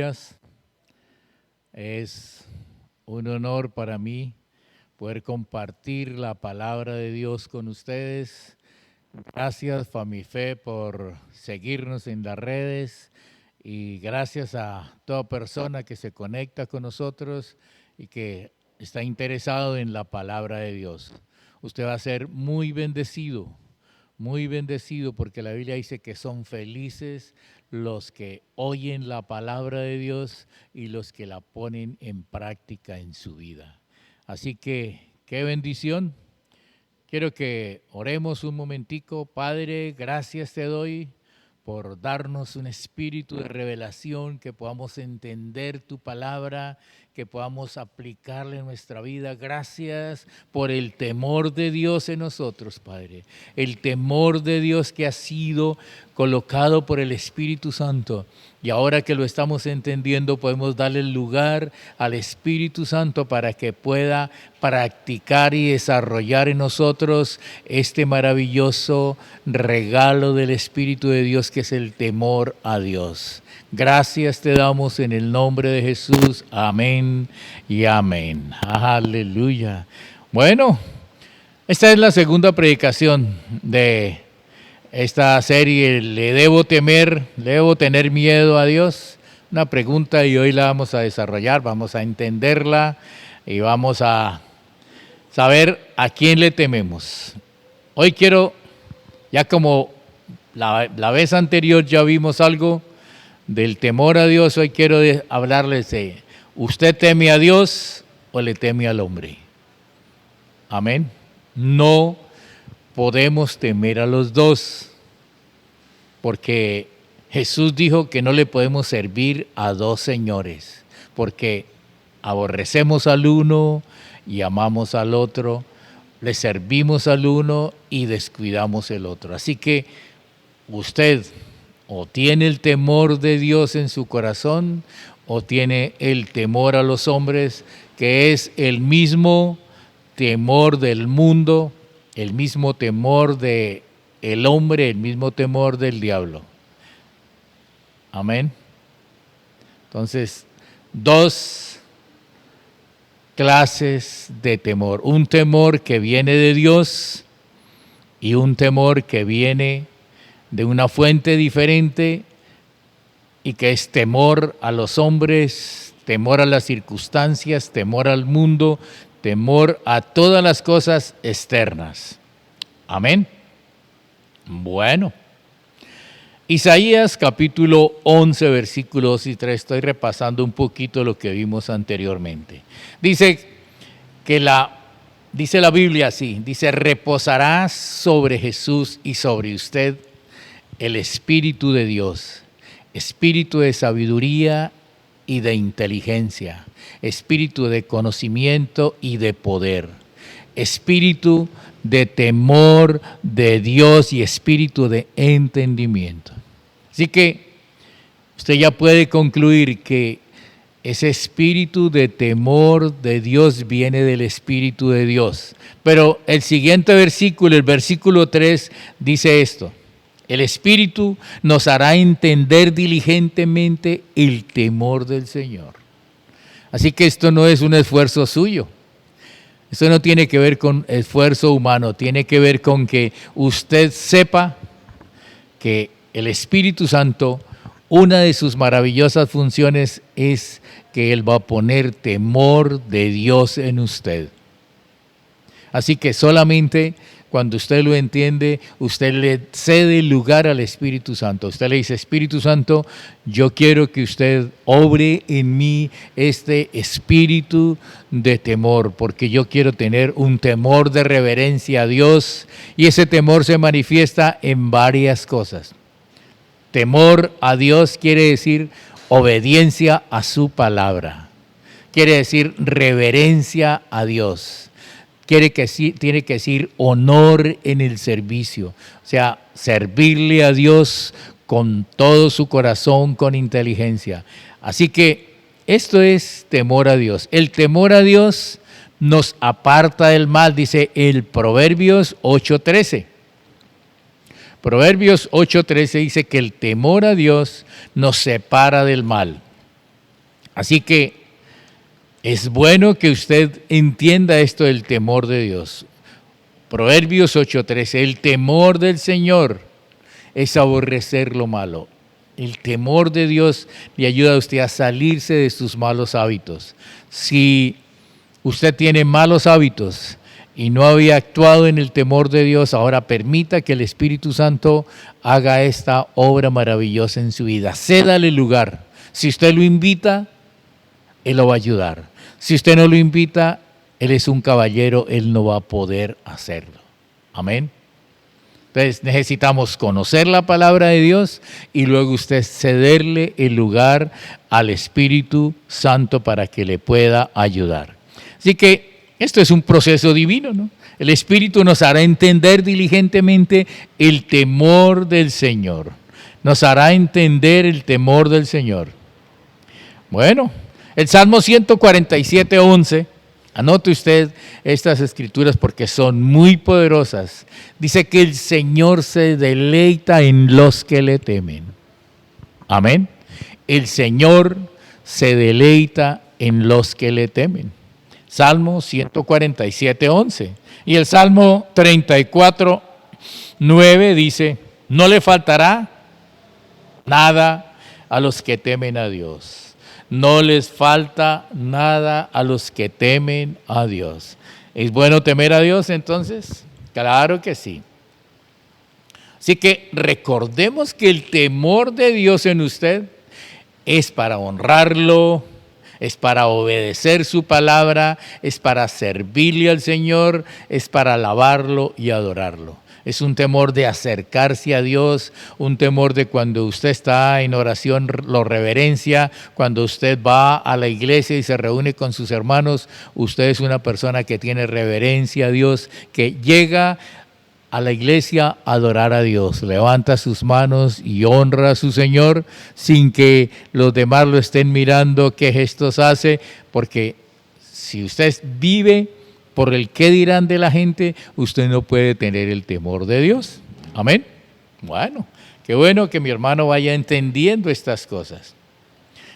días. Es un honor para mí poder compartir la palabra de Dios con ustedes. Gracias, Famife, por seguirnos en las redes y gracias a toda persona que se conecta con nosotros y que está interesado en la palabra de Dios. Usted va a ser muy bendecido porque la Biblia dice que son felices los que oyen la palabra de Dios y los que la ponen en práctica en su vida. Así que, qué bendición. Quiero que oremos un momentico. Padre, gracias te doy por darnos un espíritu de revelación, que podamos entender tu palabra, que podamos aplicarla en nuestra vida. Gracias por el temor de Dios en nosotros, Padre. El temor de Dios que ha sido colocado por el Espíritu Santo. Y ahora que lo estamos entendiendo, podemos darle lugar al Espíritu Santo para que pueda practicar y desarrollar en nosotros este maravilloso regalo del Espíritu de Dios, que es el temor a Dios. Gracias te damos en el nombre de Jesús. Amén y amén. Aleluya. Bueno, esta es la segunda predicación de esta serie. ¿Debo tener miedo a Dios? Una pregunta, y hoy la vamos a desarrollar, vamos a entenderla y vamos a saber a quién le tememos. Hoy quiero, ya como la vez anterior ya vimos algo del temor a Dios, hoy quiero hablarles de: ¿usted teme a Dios o le teme al hombre? Amén. No podemos temer a los dos, porque Jesús dijo que no le podemos servir a dos señores, porque aborrecemos al uno y amamos al otro, le servimos al uno y descuidamos el otro. Así que usted o tiene el temor de Dios en su corazón, o tiene el temor a los hombres, que es el mismo temor del mundo, el mismo temor del hombre, el mismo temor del diablo. Amén. Entonces, dos clases de temor: un temor que viene de Dios y un temor que viene de una fuente diferente, y que es temor a los hombres, temor a las circunstancias, temor al mundo, temor a todas las cosas externas. Amén. Bueno, Isaías capítulo 11, versículos 2 y 3, estoy repasando un poquito lo que vimos anteriormente. Dice la Biblia así, dice: reposará sobre Jesús y sobre usted el Espíritu de Dios, espíritu de sabiduría y de inteligencia, espíritu de conocimiento y de poder, espíritu de temor de Dios y espíritu de entendimiento. Así que usted ya puede concluir que ese espíritu de temor de Dios viene del Espíritu de Dios. Pero el siguiente versículo, el versículo 3, dice esto: el Espíritu nos hará entender diligentemente el temor del Señor. Así que esto no es un esfuerzo suyo. Esto no tiene que ver con esfuerzo humano, tiene que ver con que usted sepa que el Espíritu Santo, una de sus maravillosas funciones es que Él va a poner temor de Dios en usted. Así que solamente cuando usted lo entiende, usted le cede lugar al Espíritu Santo. Usted le dice: Espíritu Santo, yo quiero que usted obre en mí este espíritu de temor, porque yo quiero tener un temor de reverencia a Dios, y ese temor se manifiesta en varias cosas. Temor a Dios quiere decir obediencia a su palabra, quiere decir reverencia a Dios. Tiene que decir honor en el servicio, o sea, servirle a Dios con todo su corazón, con inteligencia. Así que esto es temor a Dios. El temor a Dios nos aparta del mal, dice el Proverbios 8:13. Proverbios 8:13 dice que el temor a Dios nos separa del mal. Así que es bueno que usted entienda esto del temor de Dios. Proverbios 8:13, el temor del Señor es aborrecer lo malo. El temor de Dios le ayuda a usted a salirse de sus malos hábitos. Si usted tiene malos hábitos y no había actuado en el temor de Dios, ahora permita que el Espíritu Santo haga esta obra maravillosa en su vida. Cédale lugar. Si usted lo invita, Él lo va a ayudar. Si usted no lo invita, Él es un caballero, Él no va a poder hacerlo. Amén. Entonces necesitamos conocer la palabra de Dios y luego usted cederle el lugar al Espíritu Santo para que le pueda ayudar. Así que esto es un proceso divino, ¿no? El Espíritu nos hará entender diligentemente el temor del Señor. Nos hará entender el temor del Señor. Bueno, el Salmo 147:11. Anote usted estas escrituras porque son muy poderosas. Dice que el Señor se deleita en los que le temen. Amén. El Señor se deleita en los que le temen. Salmo 147:11. Y el Salmo 34:9 dice, no le faltará nada a los que temen a Dios. No les falta nada a los que temen a Dios. ¿Es bueno temer a Dios entonces? Claro que sí. Así que recordemos que el temor de Dios en usted es para honrarlo, es para obedecer su palabra, es para servirle al Señor, es para alabarlo y adorarlo. Es un temor de acercarse a Dios, un temor de cuando usted está en oración lo reverencia, cuando usted va a la iglesia y se reúne con sus hermanos, usted es una persona que tiene reverencia a Dios, que llega a la iglesia a adorar a Dios, levanta sus manos y honra a su Señor sin que los demás lo estén mirando qué gestos hace, porque si usted vive por el qué dirán de la gente, usted no puede tener el temor de Dios. Amén. Bueno, qué bueno que mi hermano vaya entendiendo estas cosas.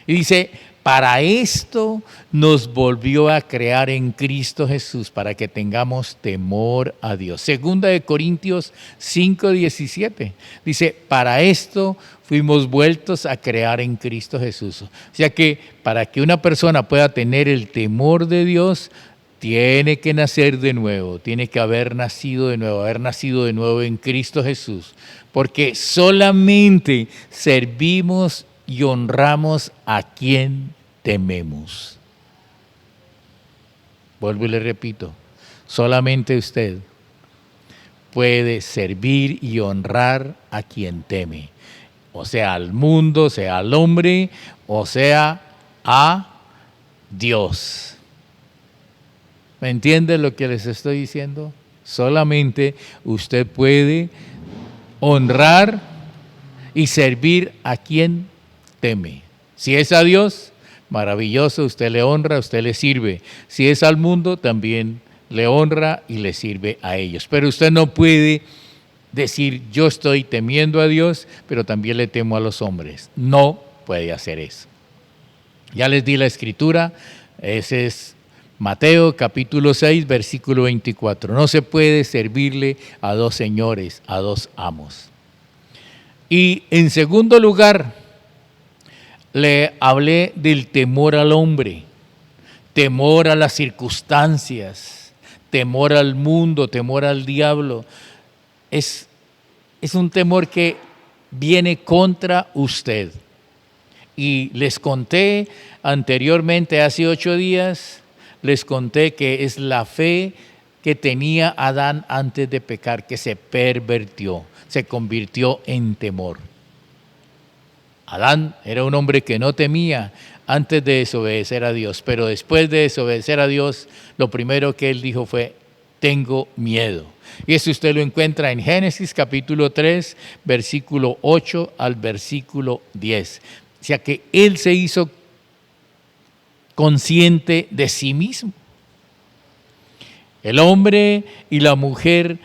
Y dice, para esto nos volvió a crear en Cristo Jesús, para que tengamos temor a Dios. Segunda de Corintios 5:17. Dice, para esto fuimos vueltos a crear en Cristo Jesús. O sea que para que una persona pueda tener el temor de Dios, tiene que nacer de nuevo, tiene que haber nacido de nuevo en Cristo Jesús, porque solamente servimos y honramos a quien tememos. Vuelvo y le repito, solamente usted puede servir y honrar a quien teme, o sea al mundo, sea al hombre, o sea a Dios. ¿Me entiende lo que les estoy diciendo? Solamente usted puede honrar y servir a quien teme. Si es a Dios, maravilloso, usted le honra, usted le sirve. Si es al mundo, también le honra y le sirve a ellos. Pero usted no puede decir, yo estoy temiendo a Dios, pero también le temo a los hombres. No puede hacer eso. Ya les di la escritura, ese es Mateo capítulo 6, versículo 24. No se puede servirle a dos señores, a dos amos. Y en segundo lugar, le hablé del temor al hombre, temor a las circunstancias, temor al mundo, temor al diablo. Es un temor que viene contra usted. Y les conté anteriormente, hace 8 días, les conté que es la fe que tenía Adán antes de pecar, que se pervirtió, se convirtió en temor. Adán era un hombre que no temía antes de desobedecer a Dios, pero después de desobedecer a Dios, lo primero que él dijo fue, tengo miedo. Y eso usted lo encuentra en Génesis capítulo 3, versículo 8 al versículo 10. O sea que él se hizo consciente de sí mismo. El hombre y la mujer,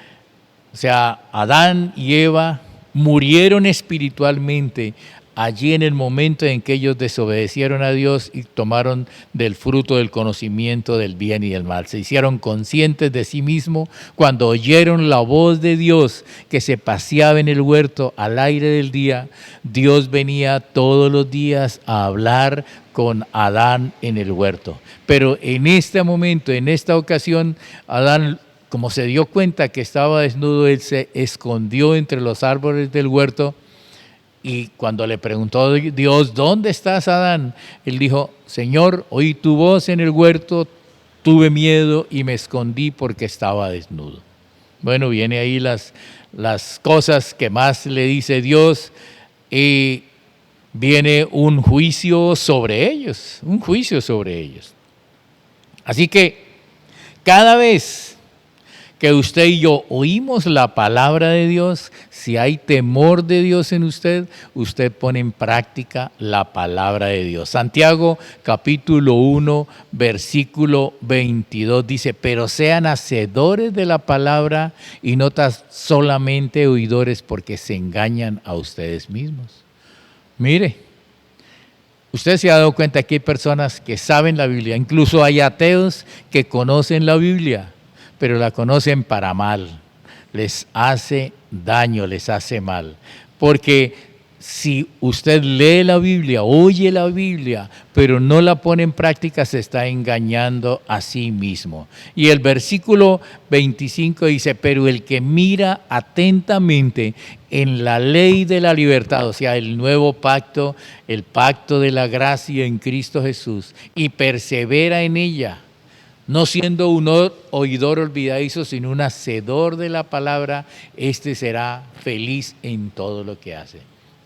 o sea, Adán y Eva, murieron espiritualmente allí en el momento en que ellos desobedecieron a Dios y tomaron del fruto del conocimiento del bien y del mal. Se hicieron conscientes de sí mismos cuando oyeron la voz de Dios que se paseaba en el huerto al aire del día. Dios venía todos los días a hablar con Adán en el huerto. Pero en este momento, en esta ocasión, Adán, como se dio cuenta que estaba desnudo, él se escondió entre los árboles del huerto. Y cuando le preguntó Dios, ¿dónde estás, Adán? Él dijo, Señor, oí tu voz en el huerto, tuve miedo y me escondí porque estaba desnudo. Bueno, viene ahí las cosas que más le dice Dios y viene un juicio sobre ellos, un juicio sobre ellos. Así que cada vez que usted y yo oímos la palabra de Dios, si hay temor de Dios en usted, usted pone en práctica la palabra de Dios. Santiago capítulo 1, versículo 22 dice, pero sean hacedores de la palabra y no tan solamente oidores porque se engañan a ustedes mismos. Mire, usted se ha dado cuenta que hay personas que saben la Biblia, incluso hay ateos que conocen la Biblia, pero la conocen para mal, les hace daño, les hace mal. Porque si usted lee la Biblia, oye la Biblia, pero no la pone en práctica, se está engañando a sí mismo. Y el versículo 25 dice, pero el que mira atentamente en la ley de la libertad, o sea, el nuevo pacto, el pacto de la gracia en Cristo Jesús, y persevera en ella, no siendo un oidor olvidadizo, sino un hacedor de la palabra, este será feliz en todo lo que hace.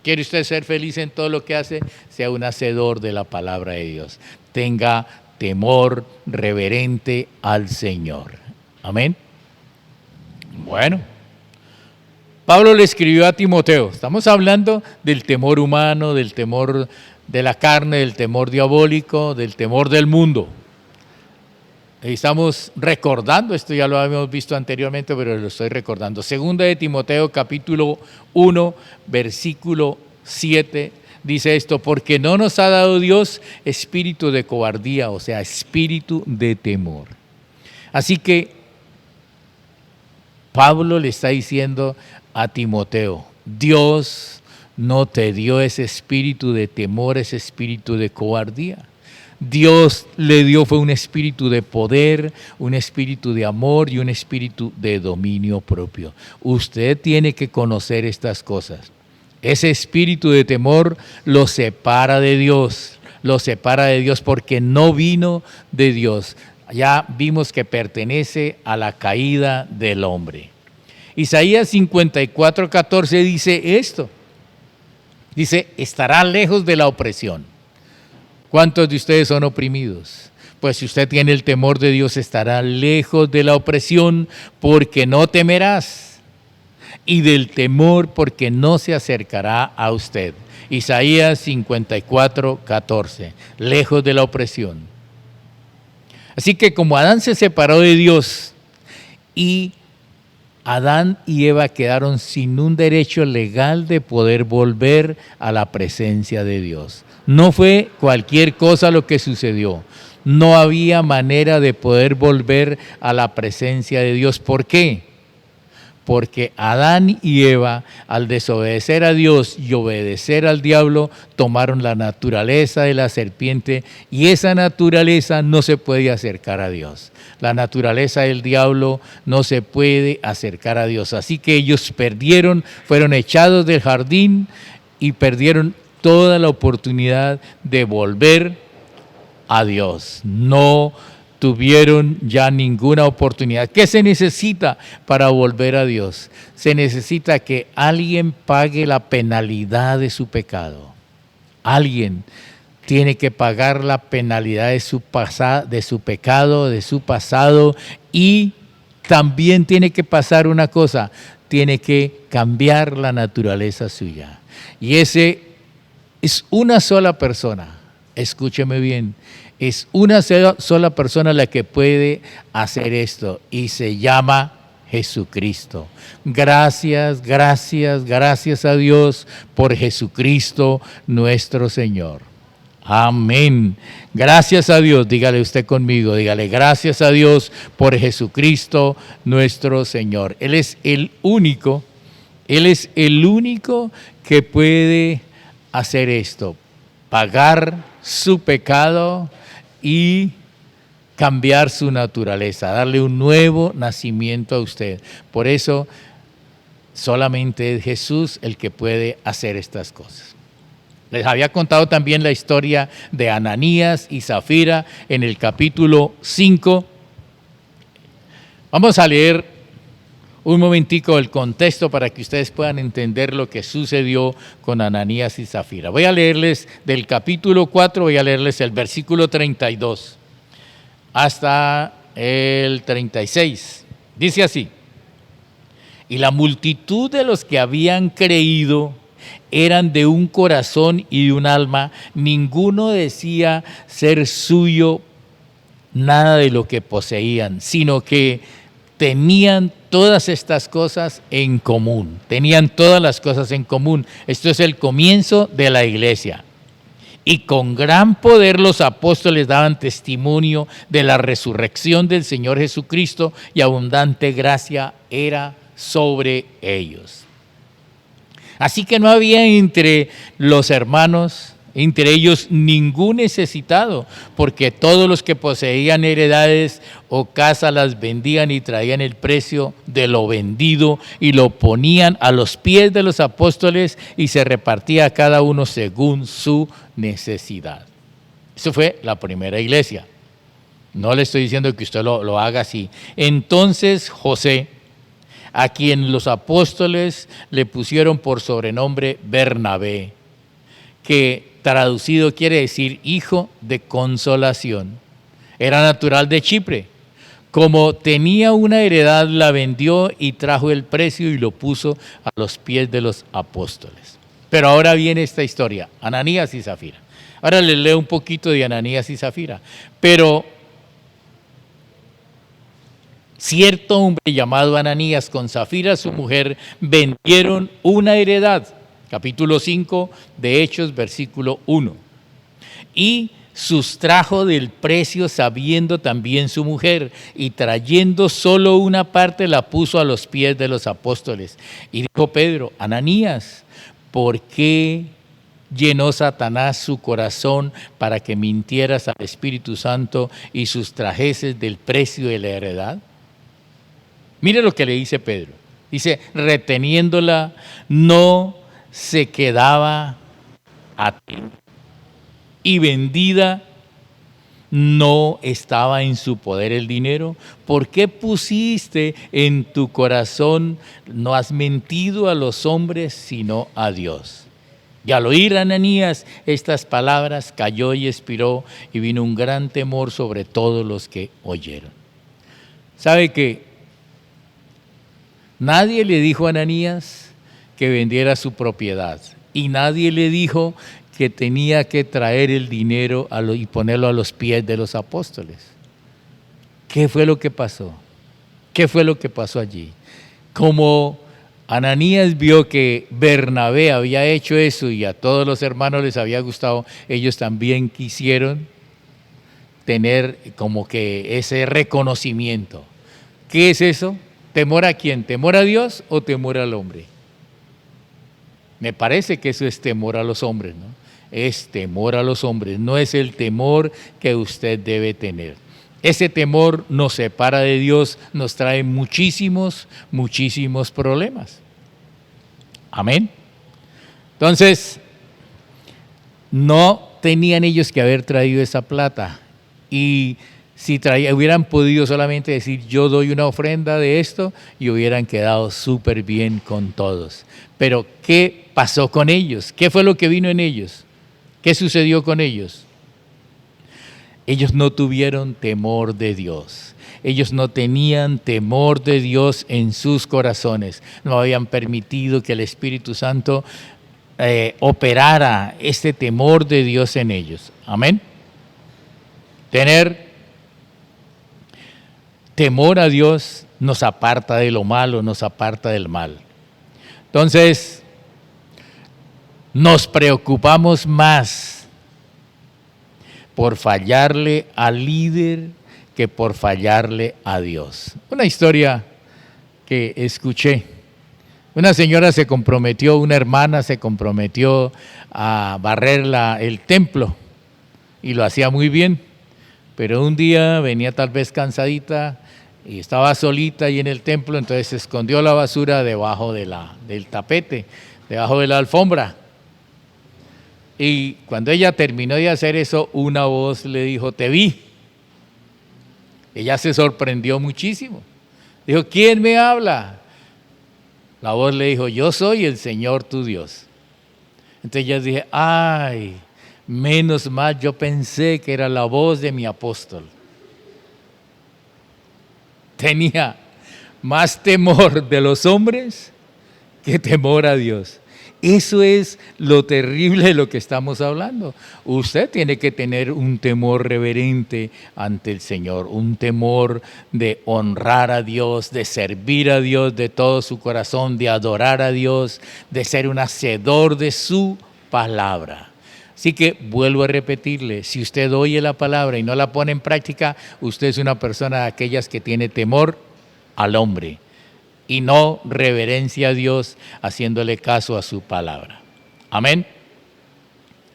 ¿Quiere usted ser feliz en todo lo que hace? Sea un hacedor de la palabra de Dios. Tenga temor reverente al Señor. Amén. Bueno, Pablo le escribió a Timoteo. Estamos hablando del temor humano, del temor de la carne, del temor diabólico, del temor del mundo. Estamos recordando, esto ya lo habíamos visto anteriormente, pero lo estoy recordando. Segunda de Timoteo, capítulo 1, versículo 7, dice esto, porque no nos ha dado Dios espíritu de cobardía, o sea, espíritu de temor. Así que Pablo le está diciendo a Timoteo, Dios no te dio ese espíritu de temor, ese espíritu de cobardía. Dios le dio fue un espíritu de poder, un espíritu de amor y un espíritu de dominio propio. Usted tiene que conocer estas cosas. Ese espíritu de temor lo separa de Dios porque no vino de Dios. Ya vimos que pertenece a la caída del hombre. Isaías 54:14 dice esto. Dice, estará lejos de la opresión. ¿Cuántos de ustedes son oprimidos? Pues si usted tiene el temor de Dios, estará lejos de la opresión porque no temerás, y del temor porque no se acercará a usted. Isaías 54:14, lejos de la opresión. Así que como Adán se separó de Dios y Adán y Eva quedaron sin un derecho legal de poder volver a la presencia de Dios. No fue cualquier cosa lo que sucedió. No había manera de poder volver a la presencia de Dios. ¿Por qué? Porque Adán y Eva, al desobedecer a Dios y obedecer al diablo, tomaron la naturaleza de la serpiente y esa naturaleza no se puede acercar a Dios. La naturaleza del diablo no se puede acercar a Dios. Así que ellos perdieron, fueron echados del jardín y perdieron toda la oportunidad de volver a Dios. No tuvieron ya ninguna oportunidad. ¿Qué se necesita para volver a Dios? Se necesita que alguien pague la penalidad de su pecado. Alguien tiene que pagar la penalidad de su pecado, de su pasado, y también tiene que pasar una cosa, tiene que cambiar la naturaleza suya. Y ese es una sola persona, escúcheme bien, es una sola persona la que puede hacer esto y se llama Jesucristo. Gracias, gracias, gracias a Dios por Jesucristo nuestro Señor. Amén. Gracias a Dios, dígale usted conmigo, dígale gracias a Dios por Jesucristo nuestro Señor. Él es el único que puede hacer esto, pagar su pecado y cambiar su naturaleza, darle un nuevo nacimiento a usted. Por eso, solamente es Jesús el que puede hacer estas cosas. Les había contado también la historia de Ananías y Zafira en el capítulo 5. Vamos a leer un momentico el contexto para que ustedes puedan entender lo que sucedió con Ananías y Zafira. Voy a leerles del capítulo 4, voy a leerles el versículo 32 hasta el 36. Dice así: y la multitud de los que habían creído eran de un corazón y de un alma, ninguno decía ser suyo nada de lo que poseían, sino que tenían todas estas cosas en común, tenían todas las cosas en común. Esto es el comienzo de la iglesia. Y con gran poder los apóstoles daban testimonio de la resurrección del Señor Jesucristo, y abundante gracia era sobre ellos. Así que no había entre los hermanos, entre ellos, ningún necesitado, porque todos los que poseían heredades o casas las vendían y traían el precio de lo vendido y lo ponían a los pies de los apóstoles, y se repartía a cada uno según su necesidad. Eso fue la primera iglesia. No le estoy diciendo que usted lo haga así. Entonces José, a quien los apóstoles le pusieron por sobrenombre Bernabé, que traducido quiere decir hijo de consolación, era natural de Chipre. Como tenía una heredad, la vendió y trajo el precio y lo puso a los pies de los apóstoles. Pero ahora viene esta historia, Ananías y Zafira. Ahora les leo un poquito de Ananías y Zafira. Pero cierto hombre llamado Ananías con Zafira su mujer vendieron una heredad. Capítulo 5 de Hechos, versículo 1. Y sustrajo del precio sabiendo también su mujer, y trayendo solo una parte la puso a los pies de los apóstoles. Y dijo Pedro: Ananías, ¿por qué llenó Satanás su corazón para que mintieras al Espíritu Santo y sustrajeses del precio de la heredad? Mire lo que le dice Pedro. Dice, reteniéndola, no se quedaba a ti, y vendida no estaba en su poder el dinero. ¿Por qué pusiste en tu corazón? No has mentido a los hombres, sino a Dios. Y al oír Ananías estas palabras, cayó y expiró, y vino un gran temor sobre todos los que oyeron. ¿Sabe qué? Nadie le dijo a Ananías que vendiera su propiedad, y nadie le dijo que tenía que traer el dinero y ponerlo a los pies de los apóstoles. ¿Qué fue lo que pasó? ¿Qué fue lo que pasó allí? Como Ananías vio que Bernabé había hecho eso y a todos los hermanos les había gustado, ellos también quisieron tener como que ese reconocimiento. ¿Qué es eso? ¿Temor a quién? ¿Temor a Dios o temor al hombre? Me parece que eso es temor a los hombres, ¿no? Es temor a los hombres, no es el temor que usted debe tener. Ese temor nos separa de Dios, nos trae muchísimos problemas. Amén. Entonces, no tenían ellos que haber traído esa plata, y si hubieran podido solamente decir yo doy una ofrenda de esto, y hubieran quedado súper bien con todos. Pero ¿qué pasó con ellos? ¿Qué fue lo que vino en ellos? ¿Qué sucedió con ellos? Ellos no tuvieron temor de Dios. Ellos no tenían temor de Dios en sus corazones. No habían permitido que el Espíritu Santo operara este temor de Dios en ellos. Amén. Tener temor a Dios nos aparta de lo malo, nos aparta del mal. Entonces, nos preocupamos más por fallarle al líder que por fallarle a Dios. Una historia que escuché. Una señora se comprometió, una hermana se comprometió a barrer el templo y lo hacía muy bien, pero un día venía tal vez cansadita y estaba solita ahí en el templo, entonces escondió la basura debajo del tapete, debajo de la alfombra. Y cuando ella terminó de hacer eso, una voz le dijo, te vi. Ella se sorprendió muchísimo. Dijo, ¿quién me habla? La voz le dijo, yo soy el Señor tu Dios. Entonces ella dije, ay, menos mal, yo pensé que era la voz de mi apóstol. Tenía más temor de los hombres que temor a Dios. Eso es lo terrible de lo que estamos hablando. Usted tiene que tener un temor reverente ante el Señor, un temor de honrar a Dios, de servir a Dios de todo su corazón, de adorar a Dios, de ser un hacedor de su palabra. Así que vuelvo a repetirle, si usted oye la palabra y no la pone en práctica, usted es una persona de aquellas que tiene temor al hombre y no reverencia a Dios haciéndole caso a su palabra. Amén.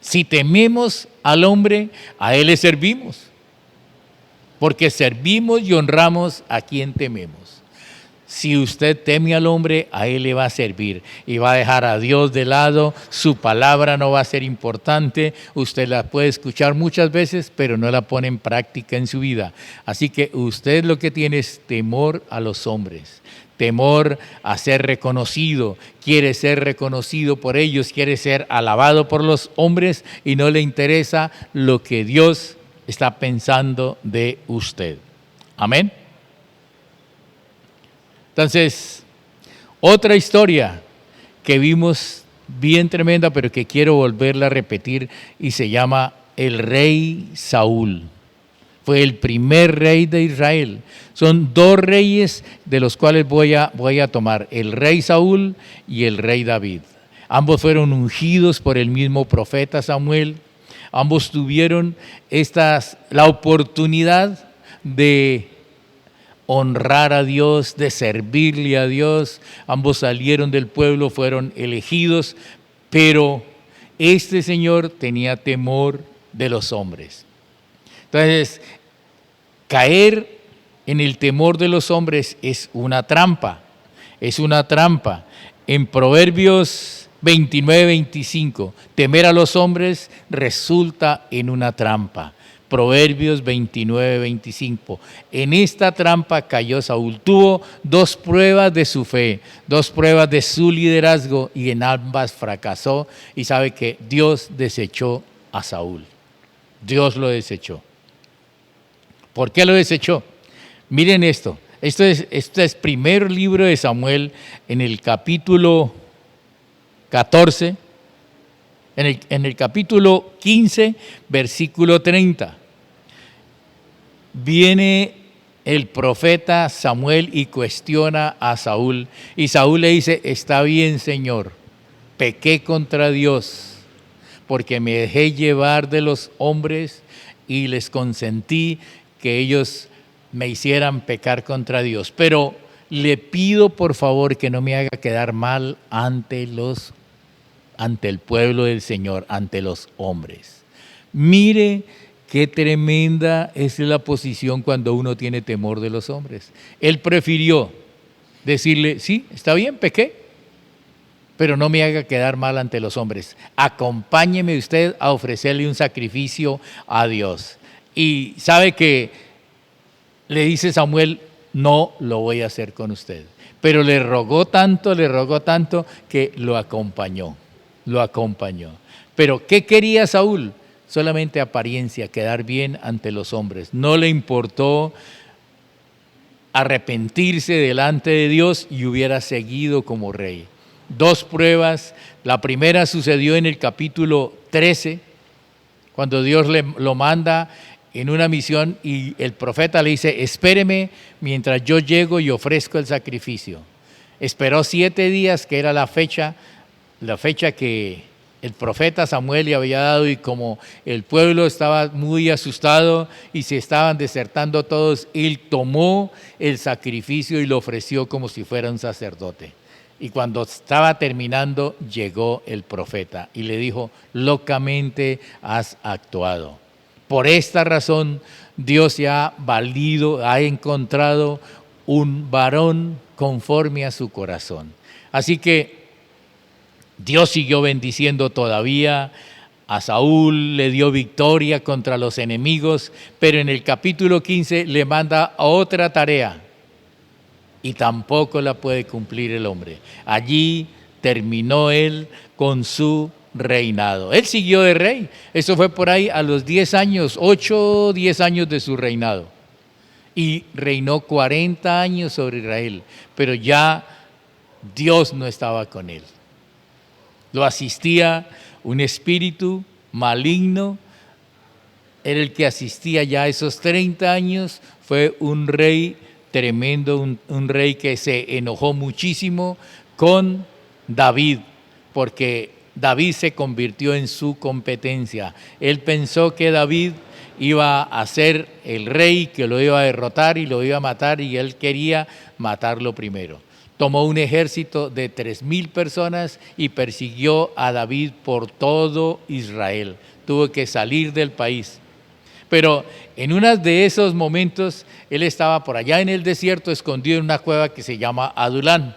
Si tememos al hombre, a él le servimos, porque servimos y honramos a quien tememos. Si usted teme al hombre, a él le va a servir y va a dejar a Dios de lado, su palabra no va a ser importante, usted la puede escuchar muchas veces, pero no la pone en práctica en su vida. Así que usted lo que tiene es temor a los hombres, temor a ser reconocido, quiere ser reconocido por ellos, quiere ser alabado por los hombres y no le interesa lo que Dios está pensando de usted. Amén. Entonces, otra historia que vimos bien tremenda, pero que quiero volverla a repetir, y se llama el rey Saúl. Fue el primer rey de Israel. Son dos reyes de los cuales voy a tomar, el rey Saúl y el rey David. Ambos fueron ungidos por el mismo profeta Samuel. Ambos tuvieron la oportunidad de honrar a Dios, de servirle a Dios. Ambos salieron del pueblo, fueron elegidos, pero este señor tenía temor de los hombres. Entonces, caer en el temor de los hombres es una trampa, En Proverbios 29-25, temer a los hombres resulta en una trampa. Proverbios 29-25. En esta trampa cayó Saúl. Tuvo dos pruebas de su fe, dos pruebas de su liderazgo y en ambas fracasó. Y sabe que Dios desechó a Saúl. Dios lo desechó. ¿Por qué lo desechó? Miren esto. Esto es primer libro de Samuel en el capítulo 14. En el capítulo 15, versículo 30. Viene el profeta Samuel y cuestiona a Saúl. Y Saúl le dice, está bien, Señor, pequé contra Dios, porque me dejé llevar de los hombres y les consentí que ellos me hicieran pecar contra Dios. Pero le pido por favor que no me haga quedar mal ante el pueblo del Señor, ante los hombres. Mire qué tremenda es la posición cuando uno tiene temor de los hombres. Él prefirió decirle, sí, está bien, pequé, pero no me haga quedar mal ante los hombres. Acompáñeme usted a ofrecerle un sacrificio a Dios. Y sabe que le dice Samuel, no lo voy a hacer con usted. Pero le rogó tanto que lo acompañó. Pero ¿qué quería Saúl? Solamente apariencia, quedar bien ante los hombres. No le importó arrepentirse delante de Dios y hubiera seguido como rey. Dos pruebas. La primera sucedió en el capítulo 13, cuando Dios lo manda en una misión y el profeta le dice, espéreme mientras yo llego y ofrezco el sacrificio. Esperó 7 días, que era la fecha que el profeta Samuel le había dado, y como el pueblo estaba muy asustado y se estaban desertando todos, él tomó el sacrificio y lo ofreció como si fuera un sacerdote. Y cuando estaba terminando, llegó el profeta y le dijo, locamente has actuado. Por esta razón, Dios se ha valido, ha encontrado un varón conforme a su corazón. Así que Dios siguió bendiciendo todavía a Saúl, le dio victoria contra los enemigos, pero en el capítulo 15 le manda otra tarea y tampoco la puede cumplir el hombre. Allí terminó él con su reinado. Él siguió de rey. Eso fue por ahí a los 10 años, 8 o 10 años de su reinado. Y reinó 40 años sobre Israel, pero ya Dios no estaba con él. Lo asistía un espíritu maligno, era el que asistía ya a esos 30 años, fue un rey tremendo, un rey que se enojó muchísimo con David, porque David se convirtió en su competencia. Él pensó que David iba a ser el rey, que lo iba a derrotar y lo iba a matar, y él quería matarlo primero. Tomó un ejército de 3,000 personas y persiguió a David por todo Israel. Tuvo que salir del país. Pero en uno de esos momentos, él estaba por allá en el desierto, escondido en una cueva que se llama Adulán.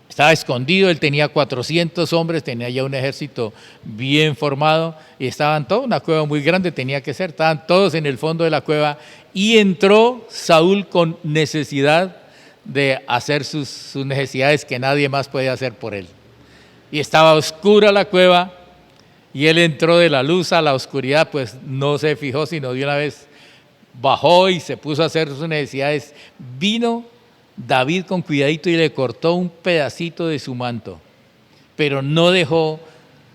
Estaba escondido, él tenía 400 hombres, tenía ya un ejército bien formado, y estaban todos, una cueva muy grande tenía que ser, estaban todos en el fondo de la cueva, y entró Saúl con necesidad de hacer sus necesidades que nadie más podía hacer por él. Y estaba oscura la cueva, y él entró de la luz a la oscuridad, pues no se fijó, sino de una vez bajó y se puso a hacer sus necesidades. Vino David con cuidadito y le cortó un pedacito de su manto, pero no dejó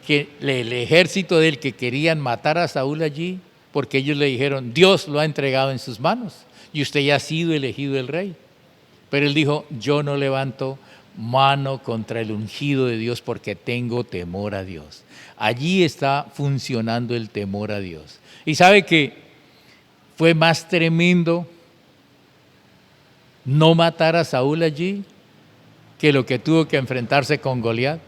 que el ejército del que querían matar a Saúl allí, porque ellos le dijeron, Dios lo ha entregado en sus manos y usted ya ha sido elegido el rey. Pero él dijo, yo no levanto mano contra el ungido de Dios porque tengo temor a Dios. Allí está funcionando el temor a Dios. Y sabe que fue más tremendo no matar a Saúl allí que lo que tuvo que enfrentarse con Goliat,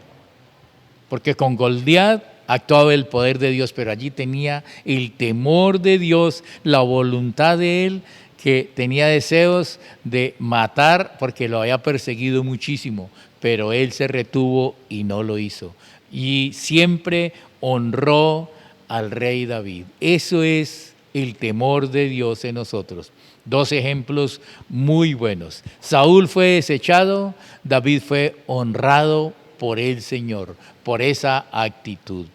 porque con Goliat actuaba el poder de Dios, pero allí tenía el temor de Dios, la voluntad de él, que tenía deseos de matar porque lo había perseguido muchísimo, pero él se retuvo y no lo hizo, y siempre honró al rey David. Eso es el temor de Dios en nosotros. 2 ejemplos muy buenos. Saúl fue desechado, David fue honrado por el Señor, por esa actitud,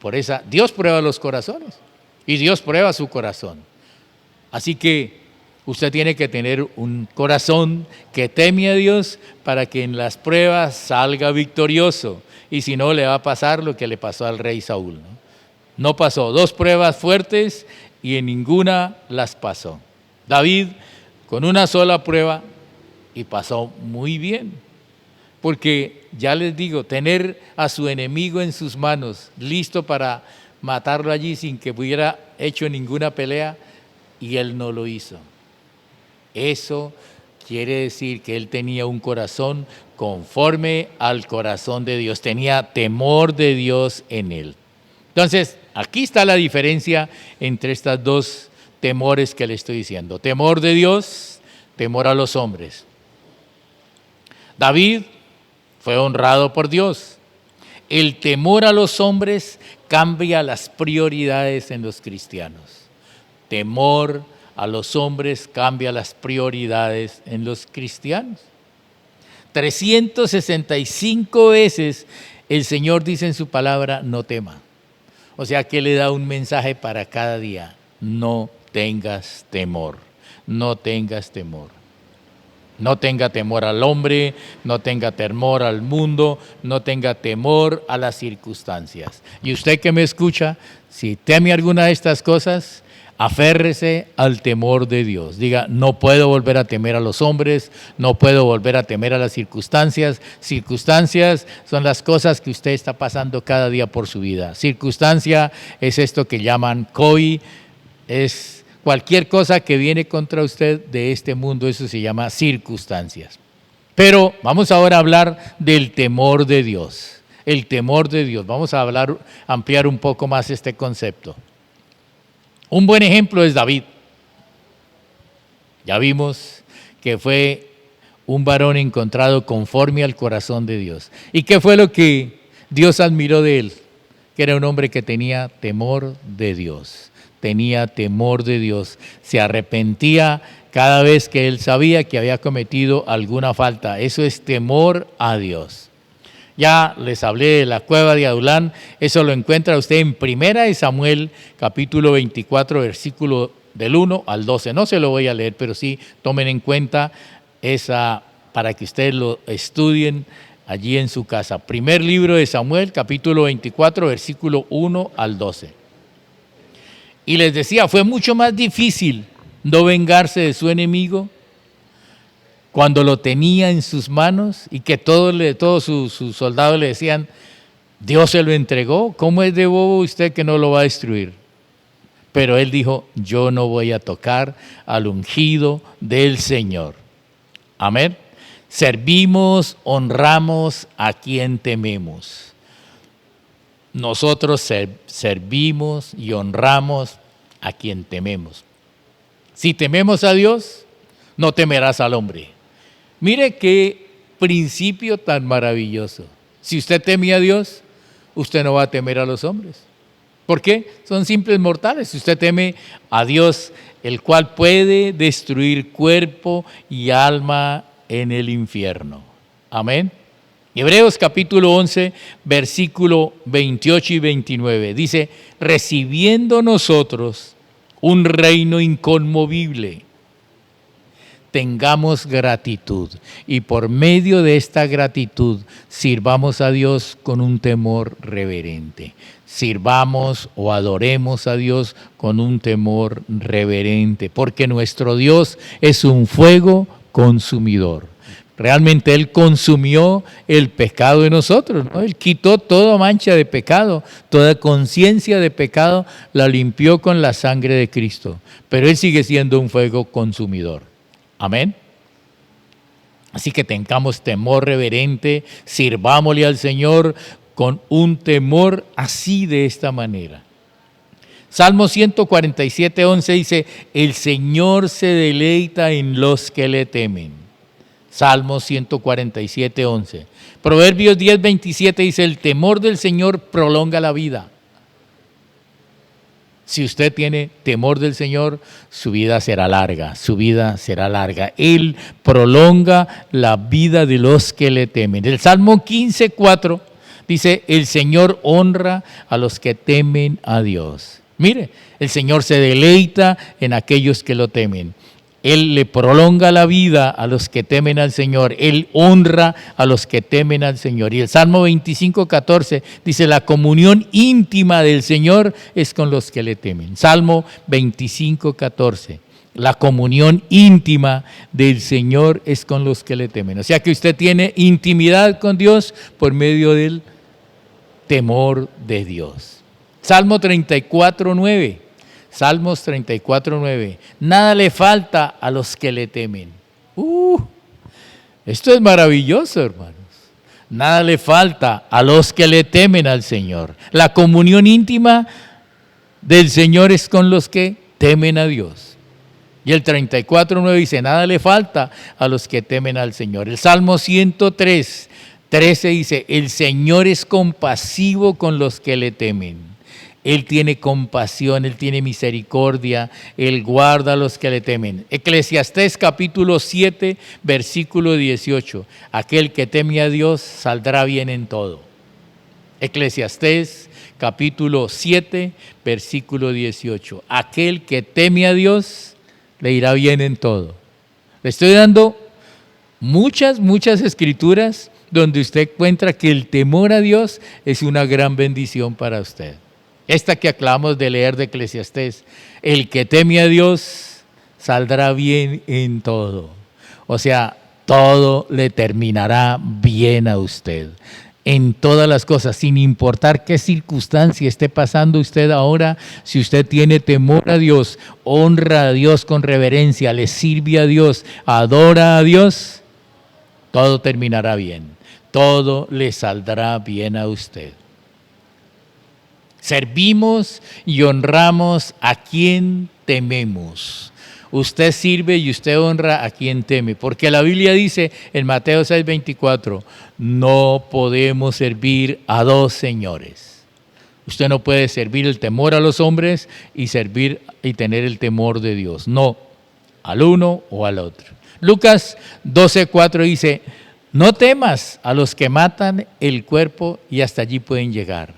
Dios prueba los corazones y Dios prueba su corazón. Así que usted tiene que tener un corazón que teme a Dios para que en las pruebas salga victorioso, y si no le va a pasar lo que le pasó al rey Saúl, ¿no? No pasó, 2 pruebas fuertes y en ninguna las pasó. David con una sola prueba y pasó muy bien, porque ya les digo, tener a su enemigo en sus manos, listo para matarlo allí sin que hubiera hecho ninguna pelea, y él no lo hizo. Eso quiere decir que él tenía un corazón conforme al corazón de Dios, tenía temor de Dios en él. Entonces, aquí está la diferencia entre estas 2 temores que le estoy diciendo. Temor de Dios, temor a los hombres. David fue honrado por Dios. El temor a los hombres cambia las prioridades en los cristianos. Temor a los hombres cambia las prioridades en los cristianos. 365 veces el Señor dice en su palabra, no tema. O sea que le da un mensaje para cada día. No tengas temor, no tengas temor. No tenga temor al hombre, no tenga temor al mundo, no tenga temor a las circunstancias. Y usted que me escucha, si teme alguna de estas cosas, aférrese al temor de Dios. Diga, no puedo volver a temer a los hombres, no puedo volver a temer a las circunstancias. Circunstancias son las cosas que usted está pasando cada día por su vida. Circunstancia es esto que llaman COI, es cualquier cosa que viene contra usted de este mundo, eso se llama circunstancias. Pero vamos ahora a hablar del temor de Dios. El temor de Dios. Vamos a ampliar un poco más este concepto. Un buen ejemplo es David. Ya vimos que fue un varón encontrado conforme al corazón de Dios. ¿Y qué fue lo que Dios admiró de él? Que era un hombre que tenía temor de Dios. Tenía temor de Dios, se arrepentía cada vez que él sabía que había cometido alguna falta. Eso es temor a Dios. Ya les hablé de la cueva de Adulán, eso lo encuentra usted en 1 Samuel, capítulo 24, versículo del 1 al 12. No se lo voy a leer, pero sí tomen en cuenta esa para que ustedes lo estudien allí en su casa. Primer libro de Samuel, capítulo 24, versículo 1 al 12. Y les decía, fue mucho más difícil no vengarse de su enemigo cuando lo tenía en sus manos y que todos sus soldados le decían, Dios se lo entregó, ¿cómo es de bobo usted que no lo va a destruir? Pero él dijo, yo no voy a tocar al ungido del Señor. Amén. Servimos, honramos a quien tememos. Nosotros servimos y honramos a quien tememos. Si tememos a Dios, no temerás al hombre. Mire qué principio tan maravilloso. Si usted teme a Dios, usted no va a temer a los hombres. ¿Por qué? Son simples mortales. Si usted teme a Dios, el cual puede destruir cuerpo y alma en el infierno. Amén. Hebreos capítulo 11, versículo 28 y 29, dice, recibiendo nosotros un reino inconmovible, tengamos gratitud y por medio de esta gratitud sirvamos a Dios con un temor reverente. Sirvamos o adoremos a Dios con un temor reverente, porque nuestro Dios es un fuego consumidor. Realmente Él consumió el pecado de nosotros, ¿no? Él quitó toda mancha de pecado, toda conciencia de pecado, la limpió con la sangre de Cristo. Pero Él sigue siendo un fuego consumidor. Amén. Así que tengamos temor reverente, sirvámosle al Señor con un temor así de esta manera. Salmo 147, 11 dice, el Señor se deleita en los que le temen. Salmo 147, 11. Proverbios 10, 27 dice, el temor del Señor prolonga la vida. Si usted tiene temor del Señor, su vida será larga, su vida será larga. Él prolonga la vida de los que le temen. El Salmo 15, 4 dice, el Señor honra a los que temen a Dios. Mire, el Señor se deleita en aquellos que lo temen. Él le prolonga la vida a los que temen al Señor. Él honra a los que temen al Señor. Y el Salmo 25, 14 dice, la comunión íntima del Señor es con los que le temen. Salmo 25, 14. La comunión íntima del Señor es con los que le temen. O sea que usted tiene intimidad con Dios por medio del temor de Dios. Salmo 34, 9. Salmos 34, 9. Nada le falta a los que le temen. Esto es maravilloso, hermanos. Nada le falta a los que le temen al Señor. La comunión íntima del Señor es con los que temen a Dios. Y el 34, 9 dice, nada le falta a los que temen al Señor. El Salmo 103, 13 dice, el Señor es compasivo con los que le temen. Él tiene compasión, Él tiene misericordia, Él guarda a los que le temen. Eclesiastés capítulo 7, versículo 18. Aquel que teme a Dios saldrá bien en todo. Eclesiastés capítulo 7, versículo 18. Aquel que teme a Dios le irá bien en todo. Le estoy dando muchas escrituras donde usted encuentra que el temor a Dios es una gran bendición para usted. Esta que acabamos de leer de Eclesiastés, el que teme a Dios saldrá bien en todo. O sea, todo le terminará bien a usted. En todas las cosas, sin importar qué circunstancia esté pasando usted ahora, si usted tiene temor a Dios, honra a Dios con reverencia, le sirve a Dios, adora a Dios, todo terminará bien. Todo le saldrá bien a usted. Servimos y honramos a quien tememos. Usted sirve y usted honra a quien teme, porque la Biblia dice en Mateo 6:24, no podemos servir a dos señores. Usted no puede servir el temor a los hombres y servir y tener el temor de Dios. No, al uno o al otro. Lucas 12:4 dice, no temas a los que matan el cuerpo y hasta allí pueden llegar.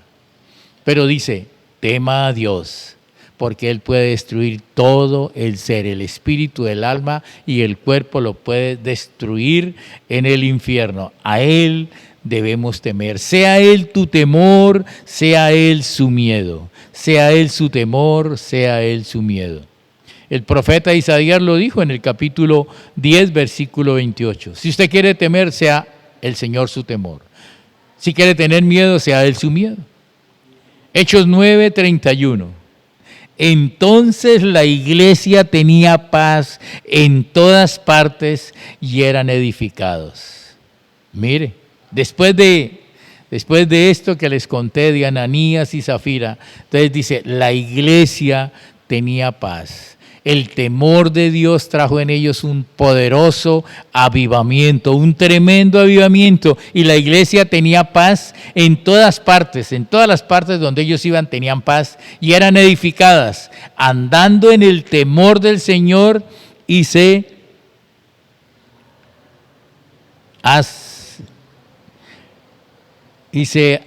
Pero dice, tema a Dios, porque Él puede destruir todo el ser, el espíritu, el alma y el cuerpo lo puede destruir en el infierno. A Él debemos temer. Sea Él tu temor, sea Él su miedo. Sea Él su temor, sea Él su miedo. El profeta Isaías lo dijo en el capítulo 10, versículo 28. Si usted quiere temer, sea el Señor su temor. Si quiere tener miedo, sea Él su miedo. Hechos 9:31. Entonces la iglesia tenía paz en todas partes y eran edificados. Mire, después de esto que les conté de Ananías y Zafira, entonces dice, la iglesia tenía paz. El temor de Dios trajo en ellos un poderoso avivamiento, un tremendo avivamiento. Y la iglesia tenía paz en todas las partes donde ellos iban tenían paz y eran edificadas, andando en el temor del Señor y se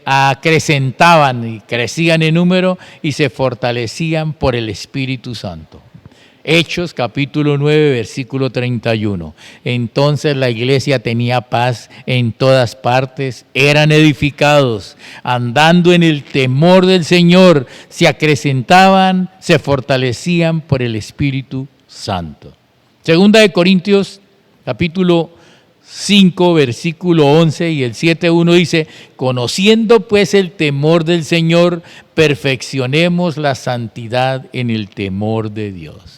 acrecentaban y crecían en número y se fortalecían por el Espíritu Santo. Hechos capítulo 9, versículo 31. Entonces la iglesia tenía paz en todas partes, eran edificados, andando en el temor del Señor, se acrecentaban, se fortalecían por el Espíritu Santo. Segunda de Corintios capítulo 5, versículo 11 y el 7:1 dice, conociendo pues el temor del Señor, perfeccionemos la santidad en el temor de Dios.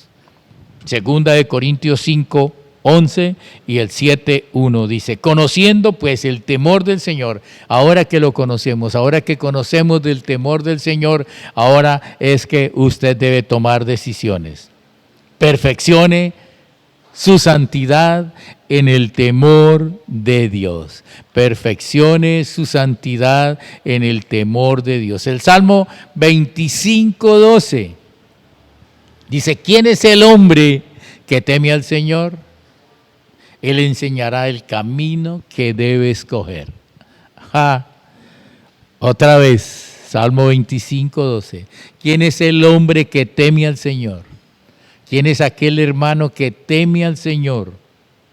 Segunda de Corintios 5, 11 y el 7:1 dice, conociendo pues el temor del Señor, ahora que lo conocemos, ahora que conocemos del temor del Señor, ahora es que usted debe tomar decisiones. Perfeccione su santidad en el temor de Dios. Perfeccione su santidad en el temor de Dios. El Salmo 25:12 dice, ¿quién es el hombre que teme al Señor? Él enseñará el camino que debe escoger. Otra vez, Salmo 25:12. ¿Quién es el hombre que teme al Señor? ¿Quién es aquel hermano que teme al Señor?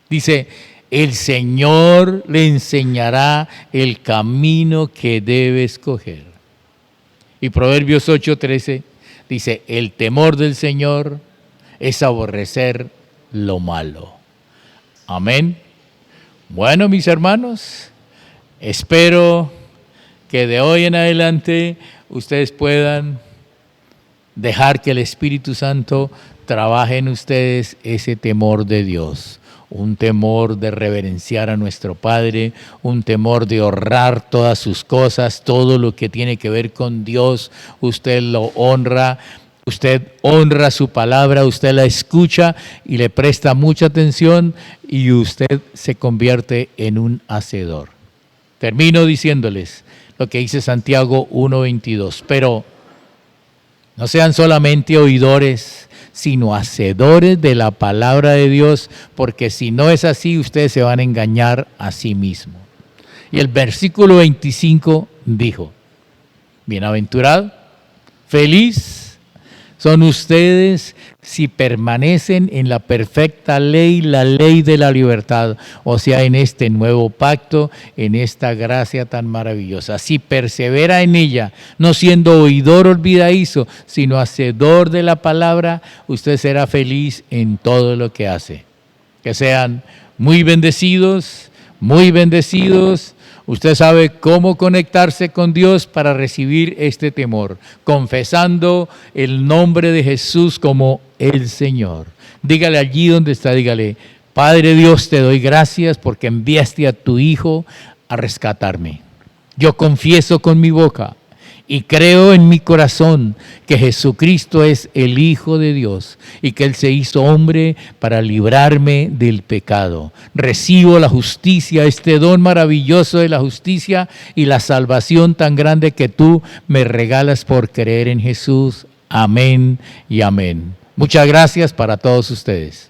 Dice, el Señor le enseñará el camino que debe escoger. Y Proverbios 8:13 dice, el temor del Señor es aborrecer lo malo. Amén. Bueno, mis hermanos, espero que de hoy en adelante ustedes puedan dejar que el Espíritu Santo trabaje en ustedes ese temor de Dios. Un temor de reverenciar a nuestro Padre, un temor de honrar todas sus cosas, todo lo que tiene que ver con Dios, usted lo honra, usted honra su palabra, usted la escucha y le presta mucha atención y usted se convierte en un hacedor. Termino diciéndoles lo que dice Santiago 1:22, pero no sean solamente oidores, sino hacedores de la palabra de Dios, porque si no es así, ustedes se van a engañar a sí mismos. Y el versículo 25 dijo, bienaventurado, feliz, Son ustedes si permanecen en la perfecta ley, la ley de la libertad, o sea, en este nuevo pacto, en esta gracia tan maravillosa. Si persevera en ella, no siendo oidor olvidadizo, sino hacedor de la palabra, usted será feliz en todo lo que hace. Que sean muy bendecidos, muy bendecidos. Usted sabe cómo conectarse con Dios para recibir este temor, confesando el nombre de Jesús como el Señor. Dígale allí donde está, dígale: Padre Dios, te doy gracias porque enviaste a tu Hijo a rescatarme. Yo confieso con mi boca y creo en mi corazón que Jesucristo es el Hijo de Dios y que Él se hizo hombre para librarme del pecado. Recibo la justicia, este don maravilloso de la justicia y la salvación tan grande que tú me regalas por creer en Jesús. Amén y amén. Muchas gracias para todos ustedes.